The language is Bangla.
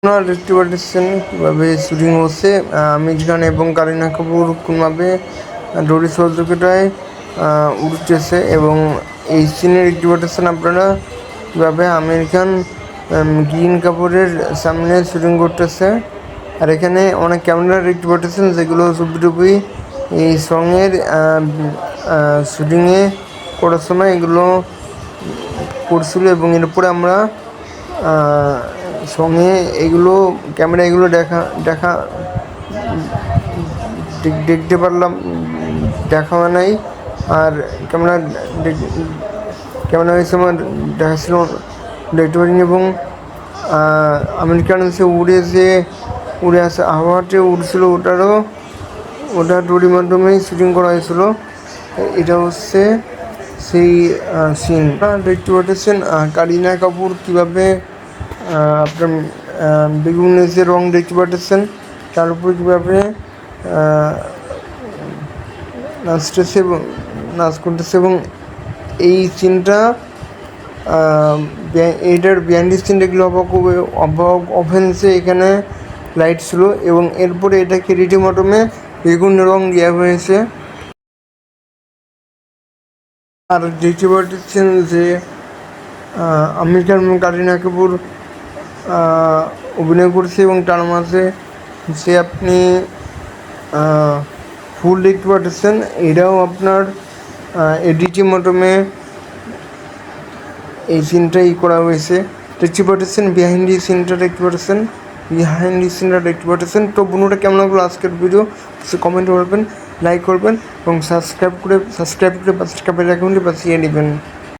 আপনারা দেখতে পাচ্ছেন কীভাবে শুটিং হচ্ছে। আমির খান এবং কারিনা কাপুর কোনোভাবে দড়ি সহযোগিতায় উঠতেছে এবং এই সিনে দেখতে পাচ্ছেন আপনারা কীভাবে আমির খান গ্রিন কাপড়ের সামনে শুটিং করতেছে। আর এখানে অনেক ক্যামেরা দেখতে পাচ্ছেন যেগুলো ছবি এই সঙের শুটিংয়ে করার সময় এগুলো করছিল এবং এর উপরে আমরা সঙ্গে এগুলো ক্যামেরা এগুলো দেখা দেখতে পারলাম, দেখা নাই। আর ক্যামেরা ওই সময় দেখাচ্ছিল দেখতে পারিনি এবং আমেরিকান সে উড়ে আসে হাওয়াতে উড়ছিল, ওটা দড়ির মাধ্যমেই শুটিং করা হয়েছিল। এটা হচ্ছে সেই সিন দেখতে পাচ্ছেন। কারিনা কাপুর কীভাবে আপনার বেগুন যে রং দেখতে পাচ্ছেন তার উপর কীভাবে নাচ করতেছে এবং এই সিনটা এইটার বিহাইন্ড সিন দেখলে অবাক অফেন্সে এখানে লাইট ছিল এবং এরপরে এটাকে রিটির মাধ্যমে বেগুন রং দেওয়া হয়েছে। আর দেখতে পাচ্ছেন যে আমির খান এবং কারিনা কাপুর অভিনয় করছে এবং তার মাঝে যে আপনি ফুল দেখতে পাচ্ছেন, এটাও আপনার এডিটের মাধ্যমে এই সিনটাই করা হয়েছে। দেখতে পাচ্ছেন বিহাইন্ড সিনটা দেখতে পাচ্ছেন। তো বন্ধুরা, কেমন লাগলো আজকের ভিডিও কমেন্ট করবেন, লাইক করবেন এবং সাবস্ক্রাইব করে পাশে বেল আইকনটি বাজিয়ে নেবেন।